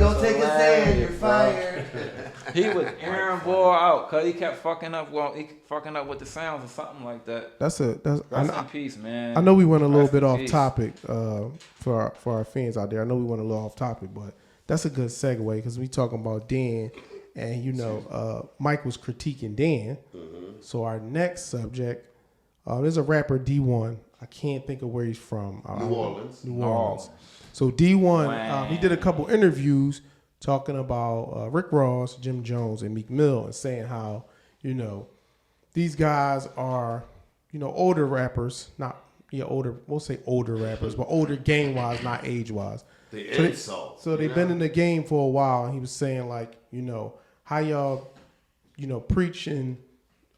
go take a stand, you're fired. He was Aaron Boy out because he kept fucking up. Well, he fucking up with the sounds or something like that. That's Rest in peace, man. I know we went a little bit off peace. topic for our fans out there. I know we went a little off topic, but that's a good segue because we talking about Dan, and you know, Mike was critiquing Dan. Mm-hmm. So our next subject, there's a rapper D1. I can't think of where he's from. New Orleans. So D1, he did a couple interviews talking about Rick Ross, Jim Jones, and Meek Mill, and saying how, you know, these guys are, you know, older rappers, we'll say older rappers, but older game-wise, not age-wise. The insult. So they've been in the game for a while, and he was saying, like, you know, how y'all, you know, preaching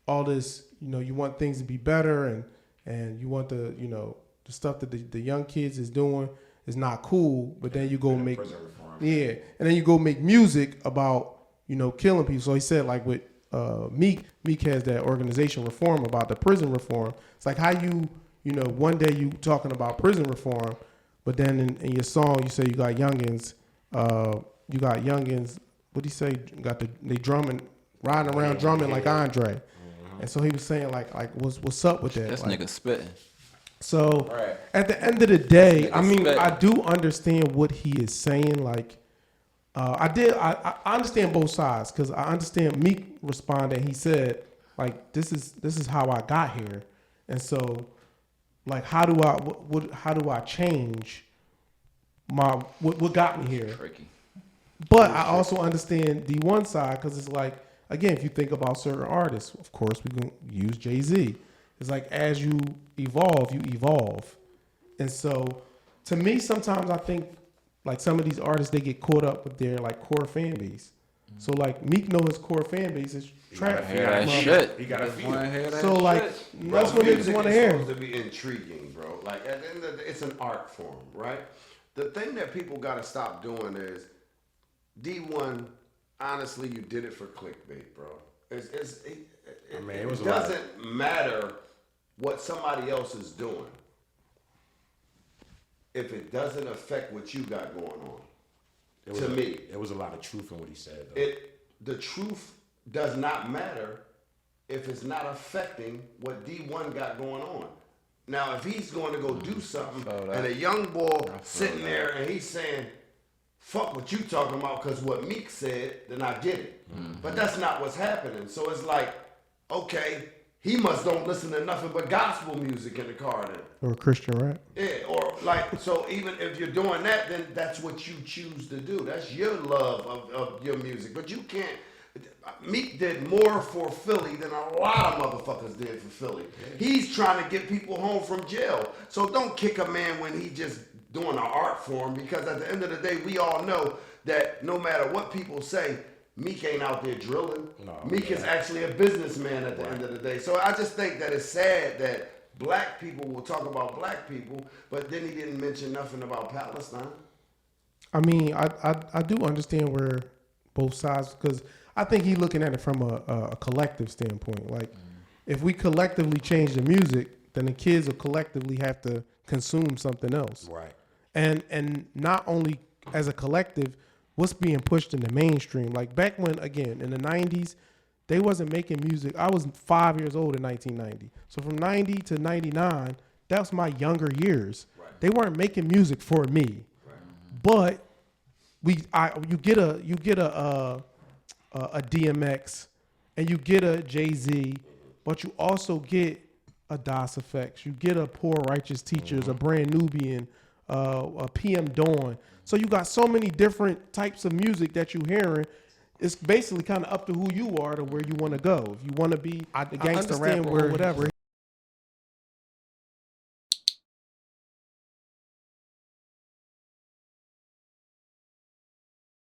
all this, you know, you want things to be better, and you want the, you know, the stuff that the young kids is doing is not cool, but then you go make, and then you go make music about, you know, killing people. So he said, like, with Meek has that organization reform about the prison reform. It's like how you know, one day you talking about prison reform, but then in your song you say you got youngins, what do you say? They drumming, riding around drumming like Andre. And so he was saying like what's up with that? This like, nigga spitting. So at the end of the day, I mean, spitting. I do understand what he is saying. Like, I understand both sides because I understand Meek responded. And he said, like, this is how I got here, and so, like, how do I change my what got me here? Tricky. But I also understand the one side because it's like, again, if you think about certain artists, of course we can use Jay-Z. It's like as you evolve. And so to me, sometimes I think like some of these artists, they get caught up with their like core fan base. So like Meek know his core fan base is trap. He gotta feel it. So like that's what niggas want to hear. It's supposed to be intriguing, bro. Like at the end of the, it's an art form, right? The thing that people gotta stop doing is D1. Honestly, you did it for clickbait, bro. It doesn't matter what somebody else is doing if it doesn't affect what you got going on. To me, there was a lot of truth in what he said, though. The truth does not matter if it's not affecting what D1 got going on. Now, if he's going to go do something and a young boy sitting there and he's saying, fuck what you talking about because what Meek said, then I get it. Mm-hmm. But that's not what's happening. So it's like, okay, he must don't listen to nothing but gospel music in the car then. Or Christian rap. Yeah, or like, so even if you're doing that, then that's what you choose to do. That's your love of your music. But you can't, Meek did more for Philly than a lot of motherfuckers did for Philly. He's trying to get people home from jail. So don't kick a man when he just doing an art form, because at the end of the day, we all know that no matter what people say, Meek ain't out there drilling. Meek is actually a businessman at the end of the day. So I just think that it's sad that black people will talk about black people, but then he didn't mention nothing about Palestine. I mean, I do understand where both sides, because I think he's looking at it from a collective standpoint. Like, if we collectively change the music, then the kids will collectively have to consume something else. Right. And not only as a collective, what's being pushed in the mainstream. Like back when, again, in the 90s, they wasn't making music. I was 5 years old in 1990. So from 90 to 99, that was my younger years. Right. They weren't making music for me. Right. But you get a DMX and you get a Jay-Z, but you also get a DOS Effects. You get a Poor Righteous Teachers, a Brand Nubian, a PM Dawn. So you got so many different types of music that you're hearing. It's basically kind of up to who you are to where you want to go. If you want to be the gangster rapper or whatever.